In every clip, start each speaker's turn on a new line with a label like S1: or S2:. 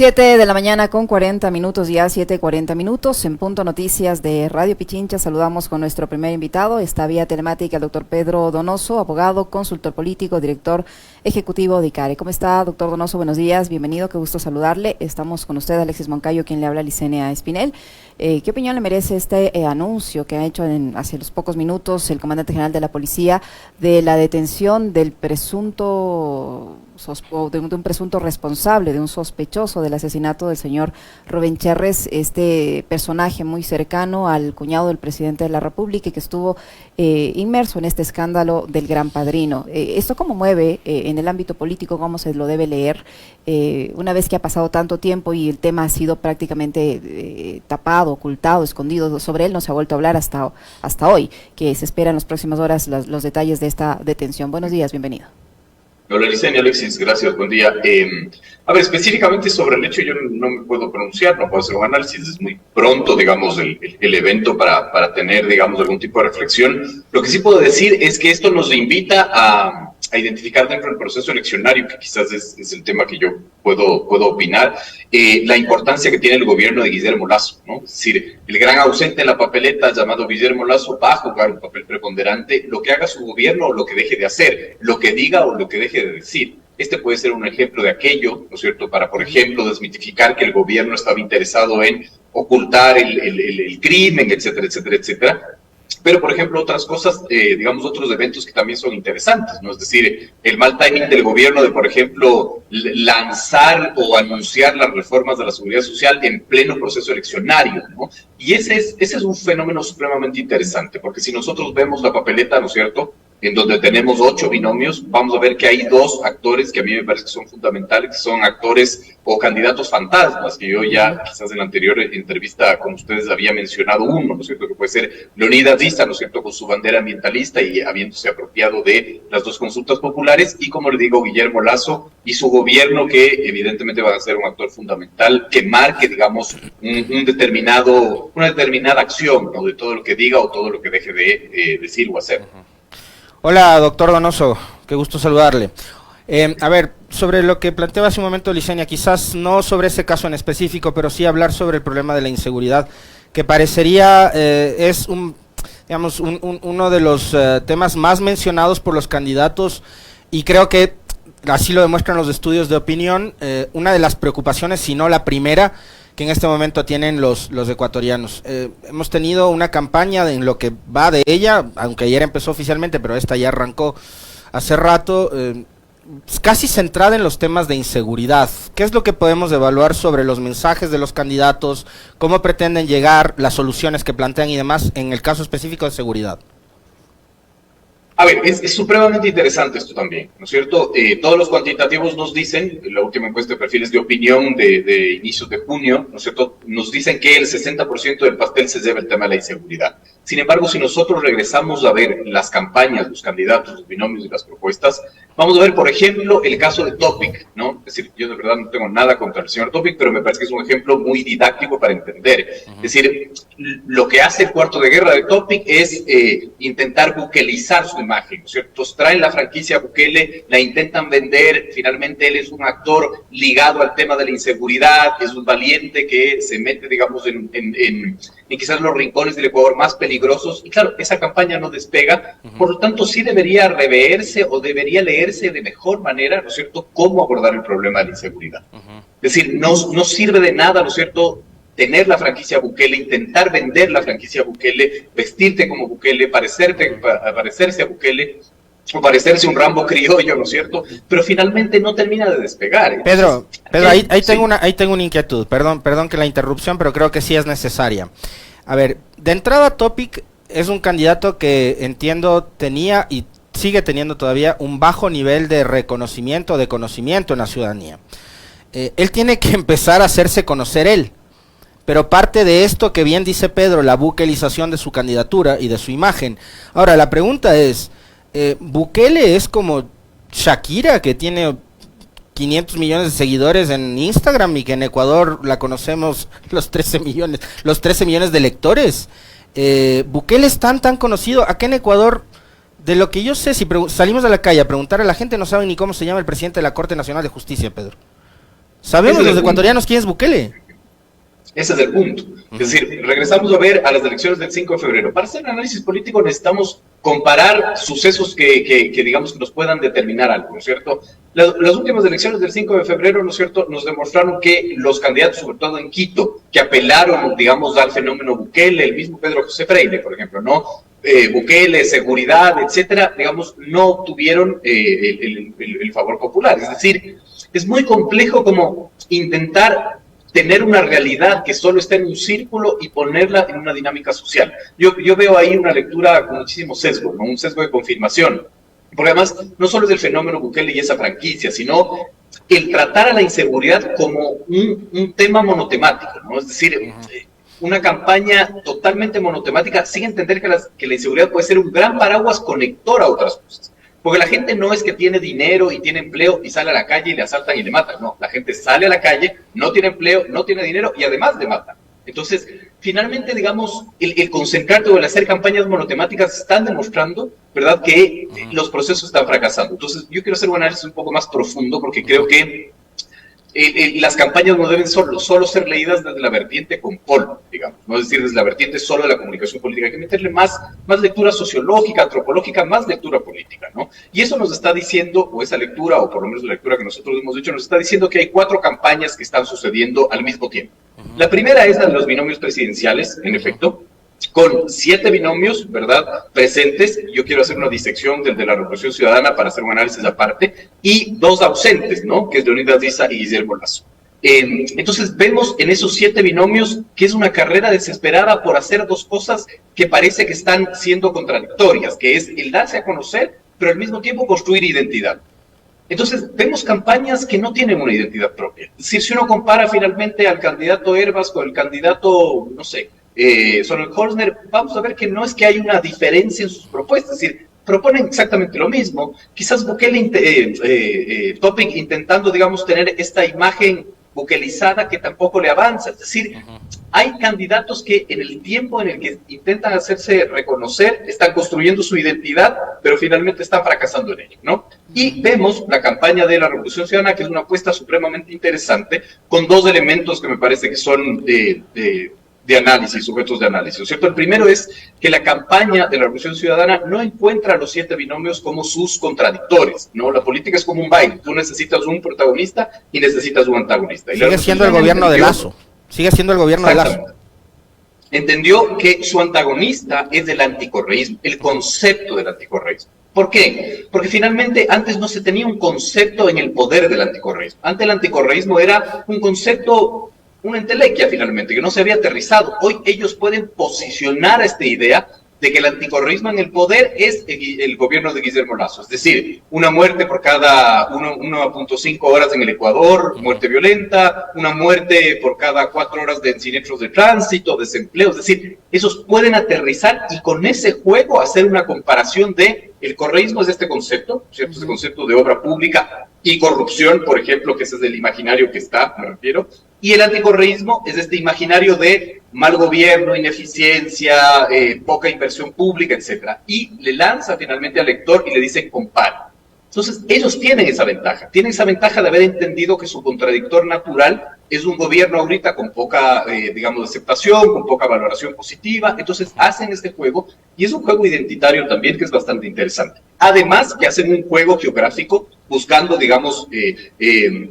S1: 7 de la mañana con 40 minutos, ya 7:40 minutos, en Punto Noticias de Radio Pichincha. Saludamos con nuestro primer invitado, esta vía telemática, el doctor Pedro Donoso, abogado, consultor político, director ejecutivo de ICARE. ¿Cómo está, doctor Donoso? Buenos días, bienvenido, qué gusto saludarle. Estamos con usted, Alexis Moncayo, quien le habla, Licenia Espinel. ¿Qué opinión le merece este anuncio que ha hecho hace los pocos minutos el comandante general de la policía de la detención del presunto de un presunto responsable, de un sospechoso del asesinato del señor Rubén Cherres, este personaje muy cercano al cuñado del presidente de la República y que estuvo inmerso en este escándalo del Gran Padrino? ¿Esto cómo mueve en el ámbito político, cómo se lo debe leer una vez que ha pasado tanto tiempo y el tema ha sido prácticamente tapado, ocultado, escondido? Sobre él no se ha vuelto a hablar hasta hoy, que se espera en las próximas horas los detalles de esta detención. Buenos días, bienvenido.
S2: Hola, Licenia, Alexis, gracias, buen día. A ver, específicamente sobre el hecho yo no me puedo pronunciar, no puedo hacer un análisis, es muy pronto, digamos, el evento para tener, digamos, algún tipo de reflexión. Lo que sí puedo decir es que esto nos invita a identificar dentro del proceso eleccionario, que quizás es el tema que yo puedo opinar, la importancia que tiene el gobierno de Guillermo Lasso, ¿no? Es decir, el gran ausente en la papeleta llamado Guillermo Lasso va a jugar un papel preponderante, lo que haga su gobierno o lo que deje de hacer, lo que diga o lo que deje de decir. Este puede ser un ejemplo de aquello, ¿no es cierto?, para, por ejemplo, desmitificar que el gobierno estaba interesado en ocultar el crimen, etcétera, etcétera, etcétera. Pero, por ejemplo, otras cosas, digamos, otros eventos que también son interesantes, ¿no? Es decir, el mal timing del gobierno de, por ejemplo, lanzar o anunciar las reformas de la seguridad social en pleno proceso eleccionario, ¿no? Y ese es un fenómeno supremamente interesante, porque si nosotros vemos la papeleta, ¿no es cierto?, en donde tenemos 8 binomios, vamos a ver que hay 2 actores que a mí me parece que son fundamentales, que son actores o candidatos fantasmas, que yo ya quizás en la anterior entrevista con ustedes había mencionado uno, ¿no es cierto?, que puede ser Leonidas Issa, ¿no es cierto?, con su bandera ambientalista y habiéndose apropiado de las 2 consultas populares, y como le digo, Guillermo Lasso y su gobierno, que evidentemente va a ser un actor fundamental que marque, digamos, una determinada acción, ¿no?, de todo lo que diga o todo lo que deje de decir o hacer.
S3: Hola, doctor Donoso, qué gusto saludarle. A ver, sobre lo que planteaba hace un momento Licenia, quizás no sobre ese caso en específico, pero sí hablar sobre el problema de la inseguridad, que parecería es uno de los temas más mencionados por los candidatos, y creo que así lo demuestran los estudios de opinión, una de las preocupaciones, si no la primera, que en este momento tienen los ecuatorianos. Hemos tenido una campaña en lo que va de ella, aunque ayer empezó oficialmente, pero esta ya arrancó hace rato, casi centrada en los temas de inseguridad. ¿Qué es lo que podemos evaluar sobre los mensajes de los candidatos, cómo pretenden llegar, las soluciones que plantean y demás, en el caso específico de seguridad?
S2: A ver, es supremamente interesante esto también, ¿no es cierto? Todos los cuantitativos nos dicen, la última encuesta de perfiles de opinión de inicios de junio, ¿no es cierto?, nos dicen que el 60% del pastel se debe al tema de la inseguridad. Sin embargo, si nosotros regresamos a ver las campañas, los candidatos, los binomios y las propuestas, vamos a ver, por ejemplo, el caso de Topic, ¿no? Es decir, yo de verdad no tengo nada contra el señor Topic, pero me parece que es un ejemplo muy didáctico para entender. Es decir, lo que hace el cuarto de guerra de Topic es intentar bukelizar su imagen, ¿no es cierto? Entonces traen la franquicia Bukele, la intentan vender, finalmente él es un actor ligado al tema de la inseguridad, es un valiente que se mete, digamos, en quizás los rincones del Ecuador más peligrosos, y claro, esa campaña no despega, por lo tanto sí debería reverse o debería leerse de mejor manera, ¿no es cierto?, cómo abordar el problema de la inseguridad. Es decir, no sirve de nada, ¿no es cierto?, tener la franquicia Bukele, intentar vender la franquicia Bukele, vestirte como Bukele, parecerse a Bukele, o parecerse un Rambo criollo, ¿no es cierto?, pero finalmente no termina de despegar.
S3: Entonces, Pedro, ahí tengo una inquietud, perdón que la interrupción, pero creo que sí es necesaria. A ver, de entrada Topic es un candidato que entiendo tenía y sigue teniendo todavía un bajo nivel de reconocimiento, de conocimiento en la ciudadanía. Él tiene que empezar a hacerse conocer él, pero parte de esto que bien dice Pedro, la bukelización de su candidatura y de su imagen. Ahora, la pregunta es, ¿Bukele es como Shakira, que tiene 500 millones de seguidores en Instagram y que en Ecuador la conocemos los 13 millones de lectores? ¿Bukele es tan conocido? Acá en Ecuador, de lo que yo sé, si salimos a la calle a preguntar a la gente, no saben ni cómo se llama el presidente de la Corte Nacional de Justicia, Pedro. Sabemos los ecuatorianos quién es Bukele.
S2: Ese es el punto. Es decir, regresamos a ver a las elecciones del 5 de febrero. Para hacer un análisis político necesitamos comparar sucesos que digamos que nos puedan determinar algo, ¿no es cierto? Las últimas elecciones del 5 de febrero, ¿no es cierto?, nos demostraron que los candidatos, sobre todo en Quito, que apelaron, digamos, al fenómeno Bukele, el mismo Pedro José Freire, por ejemplo, ¿no? Bukele, seguridad, etcétera, digamos, no obtuvieron el favor popular. Es decir, es muy complejo como intentar tener una realidad que solo está en un círculo y ponerla en una dinámica social. Yo veo ahí una lectura con muchísimo sesgo, ¿no? Un sesgo de confirmación. Porque además, no solo es el fenómeno Bukele y esa franquicia, sino el tratar a la inseguridad como un tema monotemático, ¿no? Es decir, una campaña totalmente monotemática sin entender que la inseguridad puede ser un gran paraguas conector a otras cosas. Porque la gente no es que tiene dinero y tiene empleo y sale a la calle y le asaltan y le matan. No, la gente sale a la calle, no tiene empleo, no tiene dinero y además le matan. Entonces, finalmente, digamos, el concentrarte o el hacer campañas monotemáticas están demostrando, ¿verdad?, que los procesos están fracasando. Entonces, yo quiero hacer un análisis un poco más profundo porque creo que las campañas no deben solo ser leídas desde la vertiente con polvo, digamos, no es decir, desde la vertiente solo de la comunicación política. Hay que meterle más lectura sociológica, antropológica, más lectura política, ¿no? Y eso nos está diciendo, o esa lectura, o por lo menos la lectura que nosotros hemos hecho, nos está diciendo que hay 4 campañas que están sucediendo al mismo tiempo. La primera es la de los binomios presidenciales, en efecto, con 7 binomios, ¿verdad?, presentes. Yo quiero hacer una disección del de la Revolución Ciudadana para hacer un análisis aparte, y 2 ausentes, ¿no?, que es Leonidas Diza y Guillermo Lasso. Entonces vemos en esos 7 binomios que es una carrera desesperada por hacer 2 cosas que parece que están siendo contradictorias, que es el darse a conocer, pero al mismo tiempo construir identidad. Entonces, vemos campañas que no tienen una identidad propia. Es decir, si uno compara finalmente al candidato Herbas con el candidato, no sé, Sonnenholzner, vamos a ver que no es que hay una diferencia en sus propuestas, es decir, proponen exactamente lo mismo. Quizás Bukele, Topic intentando, digamos, tener esta imagen bukelizada que tampoco le avanza. Es decir, hay candidatos que en el tiempo en el que intentan hacerse reconocer, están construyendo su identidad, pero finalmente están fracasando en ello, ¿no? Y vemos la campaña de la Revolución Ciudadana, que es una apuesta supremamente interesante, con 2 elementos que me parece que son de análisis, sujetos de análisis, ¿cierto? El primero es que la campaña de la Revolución Ciudadana no encuentra a los 7 binomios como sus contradictores, ¿no? La política es como un baile, tú necesitas un protagonista y necesitas un antagonista.
S3: Sigue siendo el gobierno de Lasso, sigue siendo el gobierno de Lasso.
S2: Entendió que su antagonista es el anticorreísmo, el concepto del anticorreísmo. ¿Por qué? Porque finalmente antes no se tenía un concepto en el poder del anticorreísmo. Antes el anticorreísmo era un concepto, una entelequia finalmente, que no se había aterrizado. Hoy ellos pueden posicionar esta idea de que el anticorreísmo en el poder es el gobierno de Guillermo Lasso. Es decir, una muerte por cada 1.5 horas en el Ecuador, muerte violenta, una muerte por cada 4 horas de siniestros de tránsito, desempleo. Es decir, esos pueden aterrizar y con ese juego hacer una comparación de el correísmo es este concepto, ¿cierto? Este concepto de obra pública y corrupción, por ejemplo, que ese es el imaginario que está, me refiero, y el anticorreísmo es este imaginario de mal gobierno, ineficiencia, poca inversión pública, etcétera, y le lanza finalmente al lector y le dice compara. Entonces, ellos tienen esa ventaja de haber entendido que su contradictor natural es un gobierno ahorita con poca, digamos, aceptación, con poca valoración positiva. Entonces hacen este juego, y es un juego identitario también que es bastante interesante. Además que hacen un juego geográfico buscando, digamos,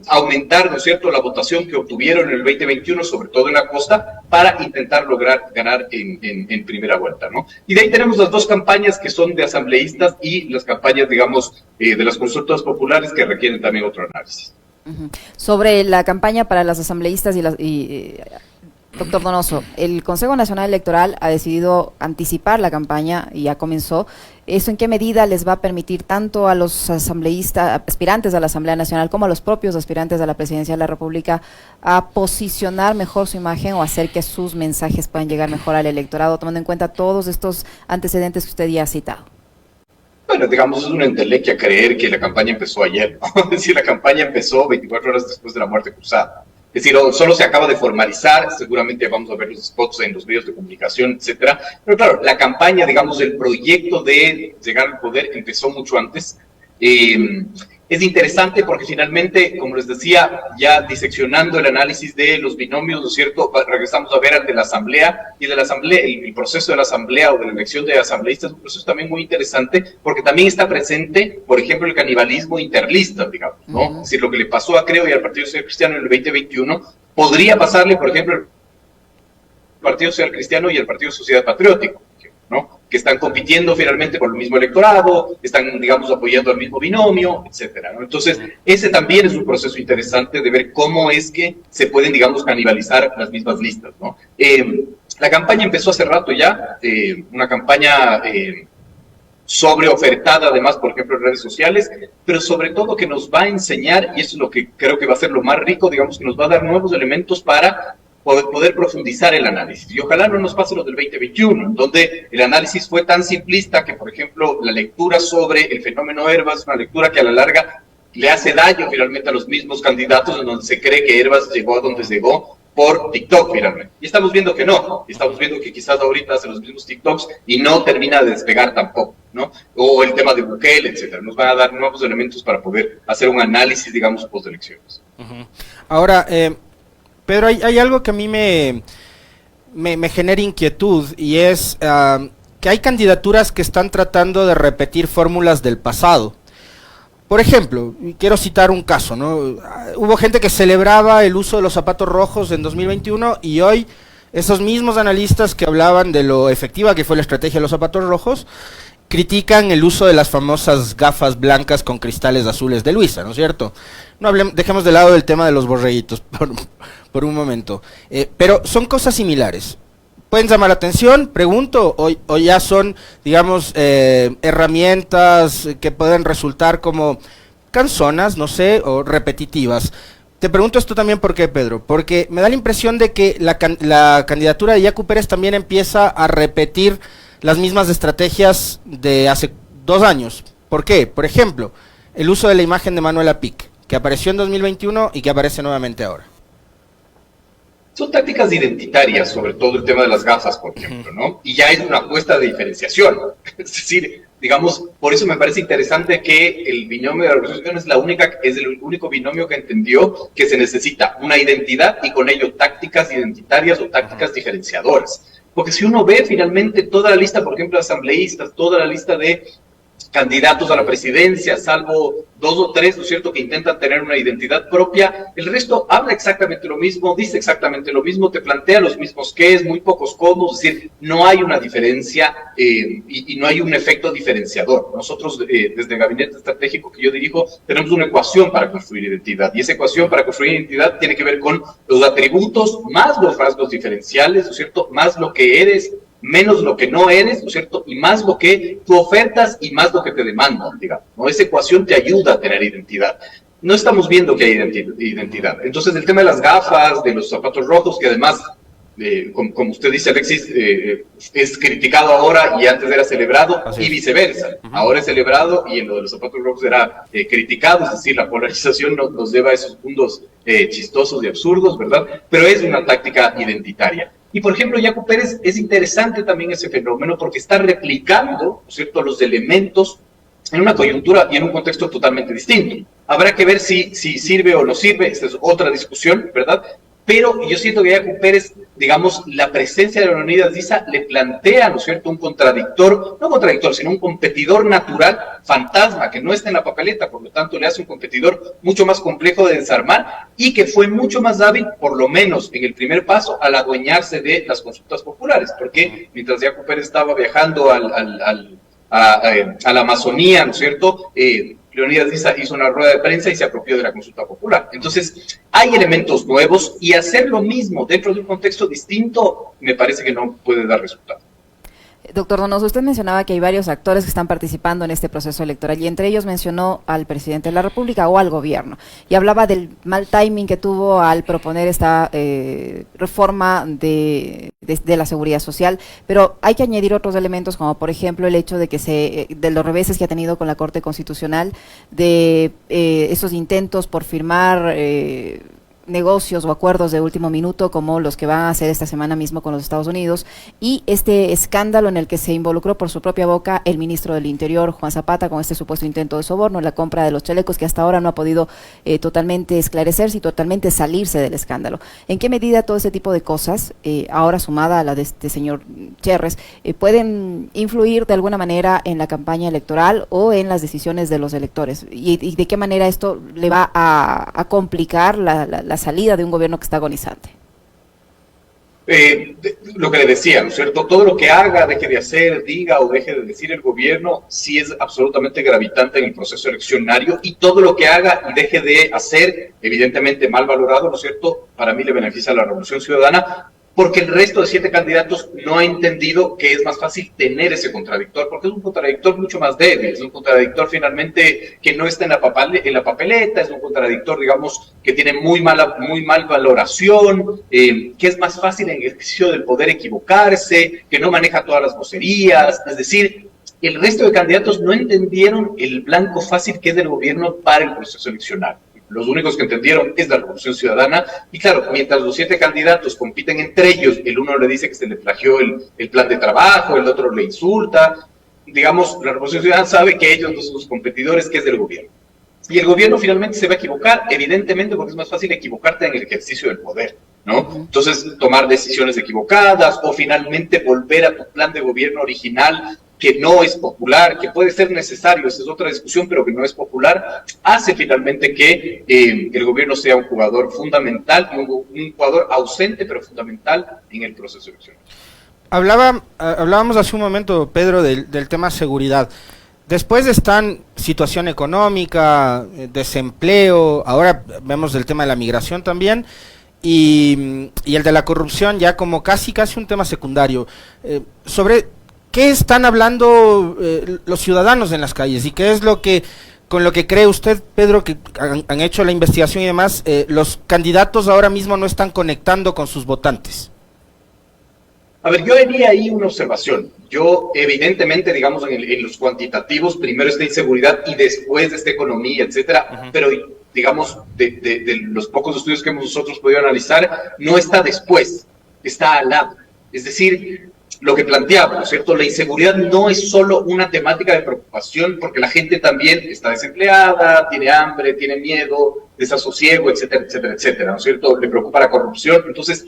S2: aumentar, ¿no es cierto?, la votación que obtuvieron en el 2021, sobre todo en la costa, para intentar lograr ganar en primera vuelta, ¿no? Y de ahí tenemos las 2 campañas que son de asambleístas y las campañas, digamos, de las consultas populares que requieren también otro análisis.
S1: Sobre la campaña para las asambleístas doctor Donoso, el Consejo Nacional Electoral ha decidido anticipar la campaña y ya comenzó. ¿Eso en qué medida les va a permitir tanto a los asambleístas, aspirantes a la Asamblea Nacional, como a los propios aspirantes a la Presidencia de la República a posicionar mejor su imagen o hacer que sus mensajes puedan llegar mejor al electorado, tomando en cuenta todos estos antecedentes que usted ya ha citado?
S2: Bueno, digamos, es una entelequia creer que la campaña empezó ayer, ¿no? Es decir, la campaña empezó 24 horas después de la muerte cruzada. Es decir, solo se acaba de formalizar, seguramente vamos a ver los spots en los medios de comunicación, etcétera. Pero claro, la campaña, digamos, el proyecto de llegar al poder empezó mucho antes. Es interesante porque finalmente, como les decía, ya diseccionando el análisis de los binomios, ¿no es cierto? Regresamos a ver al de la asamblea, y de la asamblea, el proceso de la asamblea o de la elección de asambleístas es un proceso también muy interesante porque también está presente, por ejemplo, el canibalismo interlista, digamos, ¿no? Es decir, lo que le pasó a Creo y al Partido Social Cristiano en el 2021 podría pasarle, por ejemplo, al Partido Social Cristiano y al Partido Sociedad Patriótico, ¿no? Que están compitiendo finalmente por el mismo electorado, están, digamos, apoyando al mismo binomio, etcétera, ¿no? Entonces, ese también es un proceso interesante de ver cómo es que se pueden, digamos, canibalizar las mismas listas, ¿no? La campaña empezó hace rato ya, una campaña sobreofertada, además, por ejemplo, en redes sociales, pero sobre todo que nos va a enseñar, y eso es lo que creo que va a ser lo más rico, digamos, que nos va a dar nuevos elementos para poder profundizar el análisis. Y ojalá no nos pase lo del 2021, donde el análisis fue tan simplista que, por ejemplo, la lectura sobre el fenómeno Hervas es una lectura que a la larga le hace daño finalmente a los mismos candidatos, en donde se cree que Hervas llegó a donde llegó por TikTok finalmente. Y estamos viendo que no, estamos viendo que quizás ahorita hace los mismos TikToks y no termina de despegar tampoco, ¿no? O el tema de Bukele, etcétera. Nos van a dar nuevos elementos para poder hacer un análisis, digamos, post-elecciones.
S3: Ahora, Pedro, hay algo que a mí me genera inquietud, y es que hay candidaturas que están tratando de repetir fórmulas del pasado. Por ejemplo, quiero citar un caso, ¿no? Hubo gente que celebraba el uso de los zapatos rojos en 2021 y hoy esos mismos analistas que hablaban de lo efectiva que fue la estrategia de los zapatos rojos critican el uso de las famosas gafas blancas con cristales azules de Luisa, ¿no es cierto? No dejemos de lado el tema de los borreguitos por un momento, pero son cosas similares. ¿Pueden llamar la atención? Pregunto, o ya son, digamos, herramientas que pueden resultar como canzonas, no sé, o repetitivas. Te pregunto esto también, ¿por qué, Pedro? Porque me da la impresión de que la candidatura de Yacu Pérez también empieza a repetir las mismas estrategias de hace 2 años. ¿Por qué? Por ejemplo, el uso de la imagen de Manuela Pic, que apareció en 2021 y que aparece nuevamente ahora.
S2: Son tácticas identitarias, sobre todo el tema de las gafas, por ejemplo, ¿no? Y ya es una apuesta de diferenciación. Es decir, digamos, por eso me parece interesante que el binomio de la representación es el único binomio que entendió que se necesita una identidad y con ello tácticas identitarias o tácticas diferenciadoras. Porque si uno ve finalmente toda la lista, por ejemplo, de asambleístas, toda la lista de candidatos a la presidencia, salvo 2 o 3, ¿no es cierto?, que intentan tener una identidad propia, el resto habla exactamente lo mismo, dice exactamente lo mismo, te plantea los mismos qués, muy pocos cómo, es decir, no hay una diferencia y no hay un efecto diferenciador. Nosotros, desde el gabinete estratégico que yo dirijo, tenemos una ecuación para construir identidad, y esa ecuación para construir identidad tiene que ver con los atributos más los rasgos diferenciales, ¿no es cierto?, más lo que eres, menos lo que no eres, ¿no es cierto?, y más lo que tú ofertas y más lo que te demandan, digamos, ¿no? Esa ecuación te ayuda a tener identidad. No estamos viendo que hay identidad. Entonces, el tema de las gafas, de los zapatos rojos, que además, como usted dice, Alexis, es criticado ahora y antes era celebrado, y viceversa. Ahora es celebrado y en lo de los zapatos rojos era criticado, es decir, la polarización nos lleva a esos puntos chistosos y absurdos, ¿verdad? Pero es una táctica identitaria. Y, por ejemplo, Yacu Pérez, es interesante también ese fenómeno porque está replicando, ¿no es cierto?, los elementos en una coyuntura y en un contexto totalmente distinto. Habrá que ver si sirve o no sirve, esta es otra discusión, ¿verdad? Pero yo siento que Yacu Pérez, digamos, la presencia de Leonidas Diza le plantea, ¿no es cierto?, un contradictor, no contradictor, sino un competidor natural, fantasma, que no está en la papeleta, por lo tanto le hace un competidor mucho más complejo de desarmar y que fue mucho más hábil, por lo menos en el primer paso, al adueñarse de las consultas populares, porque mientras Yacu Pérez estaba viajando a la Amazonía, ¿no es cierto?, Leonidas Diza hizo una rueda de prensa y se apropió de la consulta popular. Entonces, hay elementos nuevos y hacer lo mismo dentro de un contexto distinto me parece que no puede dar resultado.
S1: Doctor Donoso, usted mencionaba que hay varios actores que están participando en este proceso electoral y entre ellos mencionó al presidente de la República o al gobierno y hablaba del mal timing que tuvo al proponer esta reforma de la seguridad social, pero hay que añadir otros elementos como por ejemplo el hecho de que de los reveses que ha tenido con la Corte Constitucional, de esos intentos por firmar negocios o acuerdos de último minuto como los que va a hacer esta semana mismo con los Estados Unidos, y este escándalo en el que se involucró por su propia boca el ministro del Interior, Juan Zapata, con este supuesto intento de soborno en la compra de los chalecos, que hasta ahora no ha podido totalmente esclarecerse y totalmente salirse del escándalo. ¿En qué medida todo ese tipo de cosas, ahora sumada a la de este señor Cherres, pueden influir de alguna manera en la campaña electoral o en las decisiones de los electores? ¿Y de qué manera esto le va a complicar la salida de un gobierno que está agonizante?
S2: Lo que le decía, ¿no es cierto? Todo lo que haga, deje de hacer, diga o deje de decir el gobierno, sí es absolutamente gravitante en el proceso eleccionario, y todo lo que haga y deje de hacer, evidentemente mal valorado, ¿no es cierto? Para mí le beneficia a la Revolución Ciudadana, porque el resto de 7 candidatos no ha entendido que es más fácil tener ese contradictor, porque es un contradictor mucho más débil, es un contradictor finalmente que no está en la papeleta, es un contradictor, digamos, que tiene muy mal valoración, que es más fácil en el ejercicio del poder equivocarse, que no maneja todas las vocerías, es decir, el resto de candidatos no entendieron el blanco fácil que es del gobierno para el proceso eleccionario. Los únicos que entendieron es la Revolución Ciudadana, y claro, mientras los 7 candidatos compiten entre ellos, el uno le dice que se le plagió el plan de trabajo, el otro le insulta, digamos, la Revolución Ciudadana sabe que ellos no son los competidores, que es del gobierno. Y el gobierno finalmente se va a equivocar, evidentemente, porque es más fácil equivocarte en el ejercicio del poder, ¿no? Entonces, tomar decisiones equivocadas o finalmente volver a tu plan de gobierno original, que no es popular, que puede ser necesario, esa es otra discusión, pero que no es popular, hace finalmente que el gobierno sea un jugador fundamental, un jugador ausente, pero fundamental en el proceso electoral.
S3: Hablábamos hace un momento, Pedro, del tema seguridad. Después están situación económica, desempleo, ahora vemos el tema de la migración también, y el de la corrupción ya como casi un tema secundario. Sobre ¿qué están hablando los ciudadanos en las calles? ¿Y qué es con lo que cree usted, Pedro, que han hecho la investigación y demás, los candidatos ahora mismo no están conectando con sus votantes?
S2: A ver, yo haría ahí una observación. Yo, evidentemente, digamos, en los cuantitativos, primero está inseguridad y después está economía, etcétera, pero, digamos, de los pocos estudios que hemos nosotros podido analizar, no está después, está al lado. Es decir, lo que planteaba, ¿no es cierto? La inseguridad no es solo una temática de preocupación, porque la gente también está desempleada, tiene hambre, tiene miedo, desasosiego, etcétera, etcétera, etcétera, ¿no es cierto? Le preocupa la corrupción. Entonces,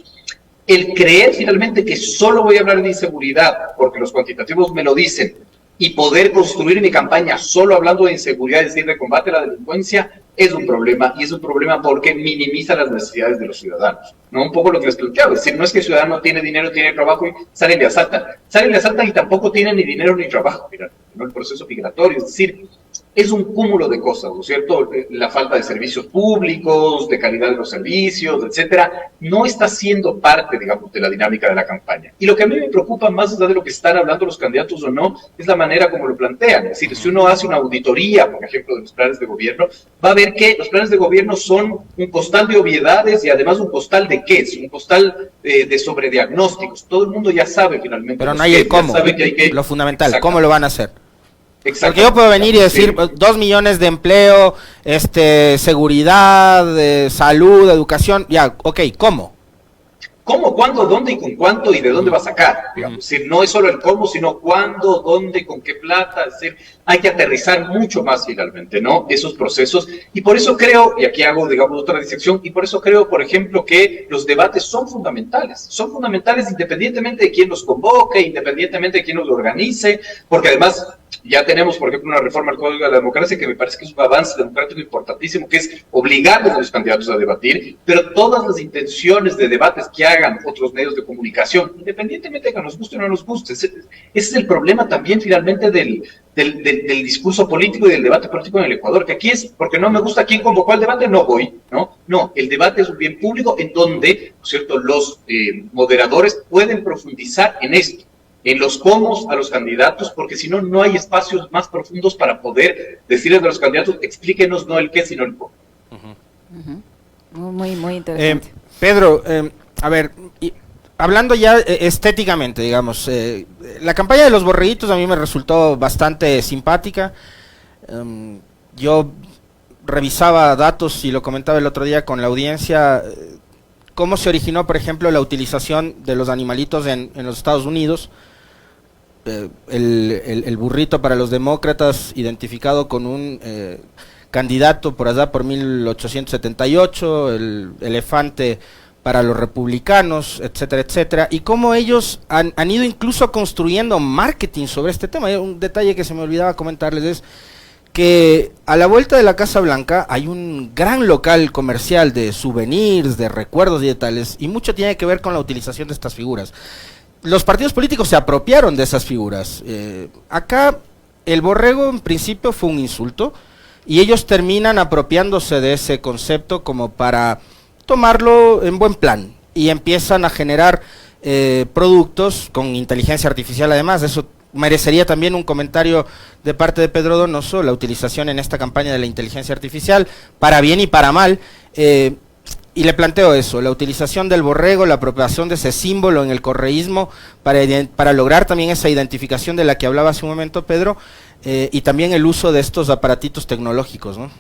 S2: el creer finalmente que solo voy a hablar de inseguridad porque los cuantitativos me lo dicen, y poder construir mi campaña solo hablando de inseguridad, es decir, de combate a la delincuencia, es un problema, y es un problema porque minimiza las necesidades de los ciudadanos, ¿no? Un poco lo que les planteaba, es decir, no es que el ciudadano tiene dinero, tiene trabajo y salen y asaltan y tampoco tienen ni dinero ni trabajo, mira, ¿no? El proceso migratorio, es decir, es un cúmulo de cosas, ¿no es cierto? La falta de servicios públicos, de calidad de los servicios, etcétera, no está siendo parte, digamos, de la dinámica de la campaña. Y lo que a mí me preocupa más allá de lo que están hablando los candidatos o no, es la manera como lo plantean. Es decir, si uno hace una auditoría, por ejemplo, de los planes de gobierno, va a ver que los planes de gobierno son un costal de obviedades y además un costal de qué es, un costal de sobrediagnósticos. Todo el mundo ya sabe finalmente.
S3: Pero no hay el cómo, lo fundamental, ¿cómo lo van a hacer? Porque yo puedo venir y decir 2 millones de empleo, seguridad, salud, educación, ya, ok, ¿cómo?
S2: ¿Cómo, cuándo, dónde y con cuánto y de dónde va a sacar? Digamos, es decir, no es solo el cómo, sino cuándo, dónde, con qué plata, es decir, hay que aterrizar mucho más finalmente, ¿no? Esos procesos, y por eso creo, y aquí hago, digamos, otra disección, y por eso creo, por ejemplo, que los debates son fundamentales independientemente de quién los convoque, independientemente de quién los organice, porque además ya tenemos, por ejemplo, una reforma al Código de la Democracia que me parece que es un avance democrático importantísimo, que es obligarles a los candidatos a debatir, pero todas las intenciones de debates que hagan otros medios de comunicación, independientemente de que nos guste o no nos guste, ese es el problema también finalmente del discurso político y del debate político en el Ecuador, que aquí es, porque no me gusta quién convocó al debate, no voy, ¿no? No, el debate es un bien público en donde, ¿no es cierto?, los moderadores pueden profundizar en esto, en los cómo a los candidatos, porque si no, no hay espacios más profundos para poder decirles a los candidatos, explíquenos no el qué, sino el cómo.
S1: Muy interesante.
S3: Pedro, a ver, hablando ya estéticamente, digamos, la campaña de los borreguitos a mí me resultó bastante simpática. Yo revisaba datos y lo comentaba el otro día con la audiencia, cómo se originó, por ejemplo, la utilización de los animalitos en los Estados Unidos. El burrito para los demócratas identificado con un candidato por allá por 1878, el elefante para los republicanos, etcétera, etcétera, y cómo ellos han ido incluso construyendo marketing sobre este tema. Un detalle que se me olvidaba comentarles es que a la vuelta de la Casa Blanca hay un gran local comercial de souvenirs, de recuerdos y de tales, y mucho tiene que ver con la utilización de estas figuras. Los partidos políticos se apropiaron de esas figuras. Acá el borrego en principio fue un insulto, y ellos terminan apropiándose de ese concepto como para tomarlo en buen plan, y empiezan a generar productos con inteligencia artificial. Además, eso merecería también un comentario de parte de Pedro Donoso, la utilización en esta campaña de la inteligencia artificial, para bien y para mal, y le planteo eso, la utilización del borrego, la apropiación de ese símbolo en el correísmo, para lograr también esa identificación de la que hablaba hace un momento Pedro, y también el uso de estos aparatitos tecnológicos, ¿no?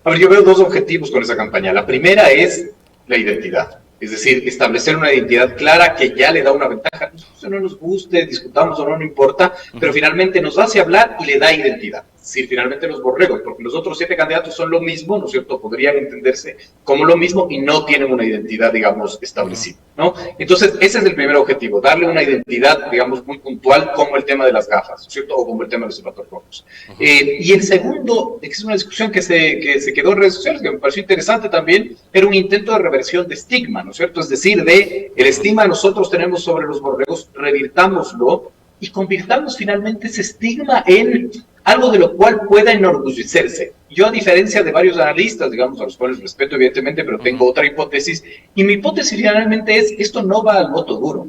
S2: A ver, yo veo dos objetivos con esa campaña. La primera es la identidad, es decir, establecer una identidad clara que ya le da una ventaja. No nos guste, discutamos o no, no importa, pero finalmente nos hace hablar y le da identidad. Es decir, finalmente los borregos, porque los otros 7 candidatos son lo mismo, ¿no es cierto? Podrían entenderse como lo mismo y no tienen una identidad, digamos, establecida, ¿no? Entonces, ese es el primer objetivo, darle una identidad, digamos, muy puntual, como el tema de las gafas, ¿no es cierto? O como el tema de los zapatos rojos. Y el segundo, que es una discusión que se quedó en redes sociales, que me pareció interesante también, era un intento de reversión de estigma, ¿no es cierto? Es decir, de el estigma que nosotros tenemos sobre los borregos, revirtámoslo y convirtamos finalmente ese estigma en algo de lo cual pueda enorgullecerse. Yo, a diferencia de varios analistas, digamos, a los cuales respeto evidentemente, pero tengo otra hipótesis, y mi hipótesis finalmente es, esto no va al voto duro,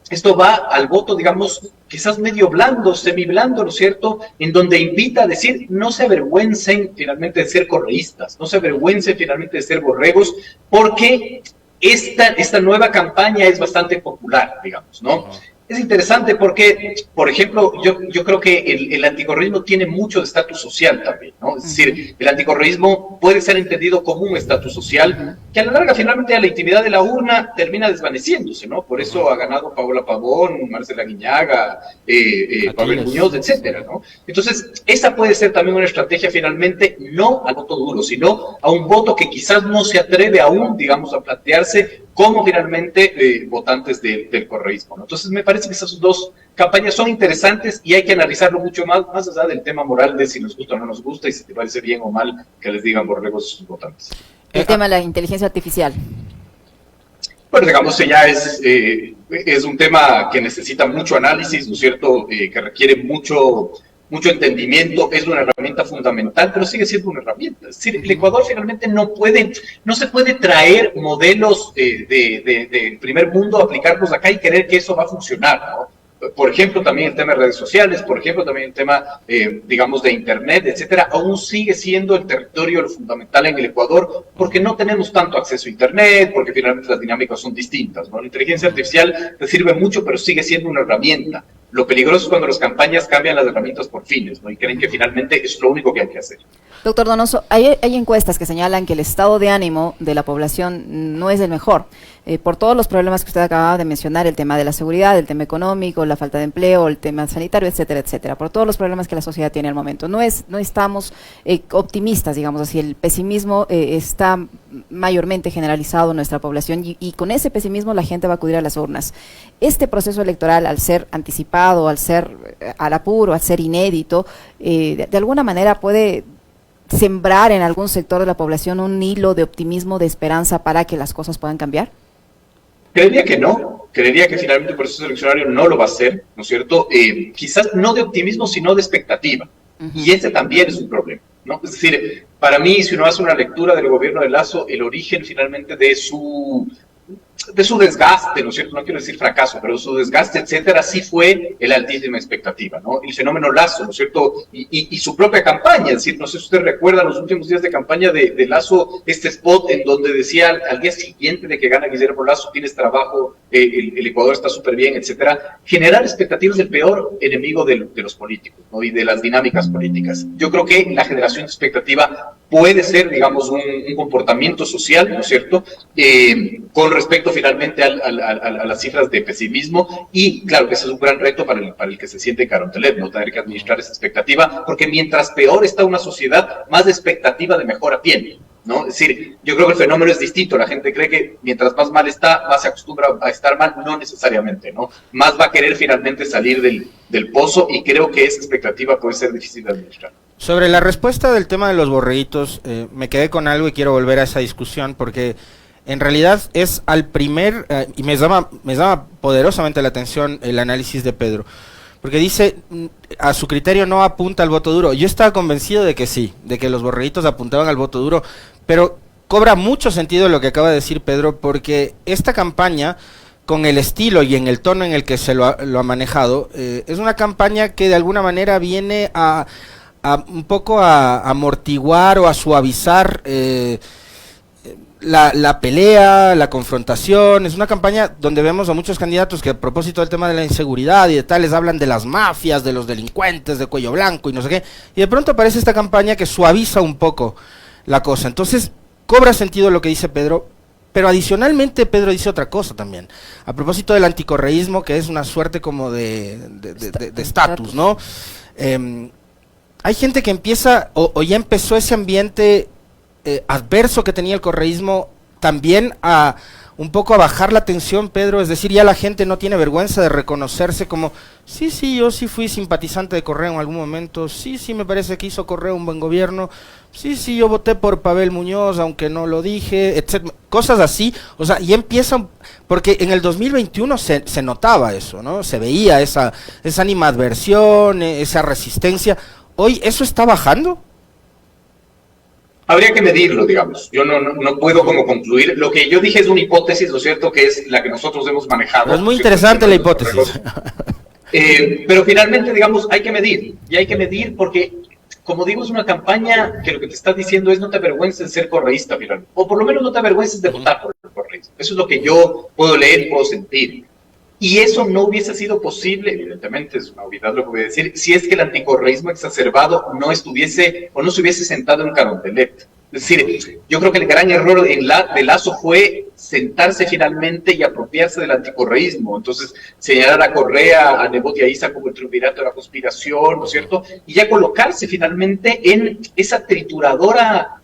S2: esto va al voto, digamos, quizás medio blando, semiblando, ¿no es cierto?, en donde invita a decir, no se avergüencen finalmente de ser correístas, no se avergüencen finalmente de ser borregos, porque esta nueva campaña es bastante popular, digamos, ¿no? Es interesante porque, por ejemplo, yo creo que el anticorreísmo tiene mucho de estatus social también, ¿no? Es decir, el anticorreísmo puede ser entendido como un estatus social que a la larga finalmente a la intimidad de la urna termina desvaneciéndose, ¿no? Por eso ha ganado Paola Pavón, Marcela Guiñaga, Pavel Muñoz, etcétera, ¿no? Entonces, esa puede ser también una estrategia finalmente no al voto duro, sino a un voto que quizás no se atreve aún, digamos, a plantearse como finalmente votantes del correísmo, ¿no? Entonces me parece que esas dos campañas son interesantes y hay que analizarlo mucho más allá del tema moral de si nos gusta o no nos gusta y si te parece bien o mal que les digan borregos a sus votantes.
S1: El tema de la inteligencia artificial.
S2: Bueno, digamos que ya es un tema que necesita mucho análisis, ¿no es cierto?, que requiere mucho entendimiento, es una herramienta fundamental, pero sigue siendo una herramienta. Es decir, el Ecuador finalmente no se puede traer modelos de primer mundo, aplicarlos acá y creer que eso va a funcionar, ¿no? Por ejemplo, también el tema de redes sociales, por ejemplo, también el tema, digamos, de Internet, etcétera, aún sigue siendo el territorio lo fundamental en el Ecuador, porque no tenemos tanto acceso a Internet, porque finalmente las dinámicas son distintas, ¿no? La inteligencia artificial te sirve mucho, pero sigue siendo una herramienta. Lo peligroso es cuando las campañas cambian las herramientas por fines, ¿no? Y creen que finalmente es lo único que hay que hacer.
S1: Doctor Donoso, hay encuestas que señalan que el estado de ánimo de la población no es el mejor, por todos los problemas que usted acaba de mencionar, el tema de la seguridad, el tema económico, la falta de empleo, el tema sanitario, etcétera, etcétera, por todos los problemas que la sociedad tiene al momento. No estamos optimistas, digamos así, el pesimismo está mayormente generalizado en nuestra población y con ese pesimismo la gente va a acudir a las urnas. Este proceso electoral, al ser anticipado, al ser al apuro, al ser inédito, de alguna manera puede sembrar en algún sector de la población un hilo de optimismo, de esperanza para que las cosas puedan cambiar.
S2: Creería que no, creería que finalmente el proceso eleccionario no lo va a hacer, ¿no es cierto? Quizás no de optimismo, sino de expectativa. Y ese también es un problema, ¿no? Es decir, para mí, si uno hace una lectura del gobierno de Lasso, el origen finalmente de su desgaste, ¿no es cierto? No quiero decir fracaso, pero su desgaste, etcétera, sí fue el altísima expectativa, ¿no? El fenómeno Lasso, ¿no es cierto? Y su propia campaña, es decir, no sé si usted recuerda los últimos días de campaña de Lasso, este spot en donde decía al día siguiente de que gana Guillermo Lasso, tienes trabajo, el Ecuador está súper bien, etcétera. Generar expectativas es el peor enemigo de los políticos, ¿no? Y de las dinámicas políticas. Yo creo que la generación de expectativa puede ser, digamos, un comportamiento social, ¿no es cierto?, con respecto finalmente a las cifras de pesimismo, y claro que ese es un gran reto para el que se siente Carondelet, no tener que administrar esa expectativa, porque mientras peor está una sociedad, más expectativa de mejora tiene, ¿no? Es decir, yo creo que el fenómeno es distinto. La gente cree que mientras más mal está, más se acostumbra a estar mal. No necesariamente, ¿no? Más va a querer finalmente salir del pozo, y creo que esa expectativa puede ser difícil de administrar.
S3: Sobre la respuesta del tema de los borreguitos, me quedé con algo y quiero volver a esa discusión, porque en realidad es al primer, y me llama poderosamente la atención el análisis de Pedro, porque dice, a su criterio no apunta al voto duro. Yo estaba convencido de que sí, de que los borreguitos apuntaban al voto duro, pero cobra mucho sentido lo que acaba de decir Pedro, porque esta campaña, con el estilo y en el tono en el que se lo ha manejado, es una campaña que de alguna manera viene a un poco a amortiguar o a suavizar la pelea, la confrontación. Es una campaña donde vemos a muchos candidatos que, a propósito del tema de la inseguridad y de tales, hablan de las mafias, de los delincuentes, de cuello blanco y no sé qué, y de pronto aparece esta campaña que suaviza un poco la cosa. Entonces cobra sentido lo que dice Pedro, pero adicionalmente Pedro dice otra cosa también, a propósito del anticorreísmo, que es una suerte como de estatus, ¿no? Hay gente que empieza, o ya empezó ese ambiente adverso que tenía el correísmo, también a un poco a bajar la tensión, Pedro. Es decir, ya la gente no tiene vergüenza de reconocerse como, sí, yo sí fui simpatizante de Correa en algún momento, sí, me parece que hizo Correa un buen gobierno, sí, yo voté por Pavel Muñoz, aunque no lo dije, etcétera, cosas así. O sea, y empiezan, porque en el 2021 se notaba eso, ¿no? Se veía esa animadversión, esa resistencia. Hoy, ¿eso está bajando?
S2: Habría que medirlo, digamos. Yo no puedo como concluir. Lo que yo dije es una hipótesis, ¿no es cierto?, que es la que nosotros hemos manejado.
S3: Pero es muy interesante la hipótesis.
S2: Pero finalmente, digamos, hay que medir. Y hay que medir porque, como digo, es una campaña que lo que te está diciendo es: no te avergüences de ser correísta, finalmente. O por lo menos no te avergüences de votar por el correísmo. Eso es lo que yo puedo leer y puedo sentir. Y eso no hubiese sido posible, evidentemente es una obviedad lo que voy a decir, si es que el anticorreísmo exacerbado no estuviese o no se hubiese sentado en Carondelet. Es decir, yo creo que el gran error de Lasso fue sentarse finalmente y apropiarse del anticorreísmo. Entonces, señalar a Correa, a Nebot y a Isa como el triunvirato de la conspiración, ¿no es cierto? Y ya colocarse finalmente en esa trituradora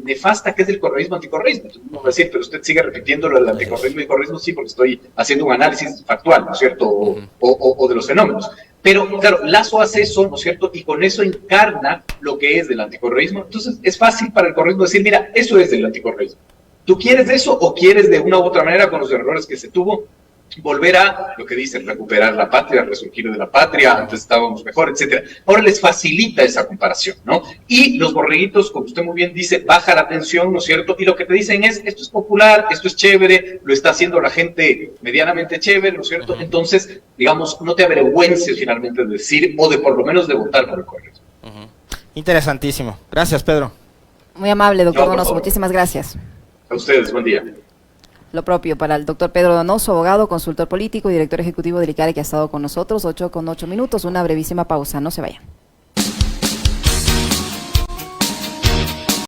S2: nefasta que es el correísmo anticorreísmo. Entonces, uno va a decir, pero usted sigue repitiendo lo del anticorreísmo y correísmo. Sí, porque estoy haciendo un análisis factual, ¿no es cierto? O de los fenómenos. Pero, claro, Lasso hace eso, ¿no es cierto?, y con eso encarna lo que es del anticorreísmo. Entonces, es fácil para el correísmo decir: mira, eso es del anticorreísmo. ¿Tú quieres eso o quieres, de una u otra manera, con los errores que se tuvo, volver a lo que dicen, recuperar la patria, resurgir de la patria, antes estábamos mejor, etcétera? Ahora les facilita esa comparación, ¿no? Y los borreguitos, como usted muy bien dice, baja la tensión, ¿no es cierto? Y lo que te dicen es: esto es popular, esto es chévere, lo está haciendo la gente medianamente chévere, ¿no es cierto? Entonces, digamos, no te avergüences finalmente de decir, o de por lo menos de votar por el correísmo.
S3: Interesantísimo. Gracias, Pedro.
S1: Muy amable, doctor
S2: No,
S1: Donoso, muchísimas gracias.
S2: A ustedes, buen día.
S1: Lo propio para el doctor Pedro Donoso, abogado, consultor político y director ejecutivo del ICARE, que ha estado con nosotros. 8:08, una brevísima pausa, no se vayan.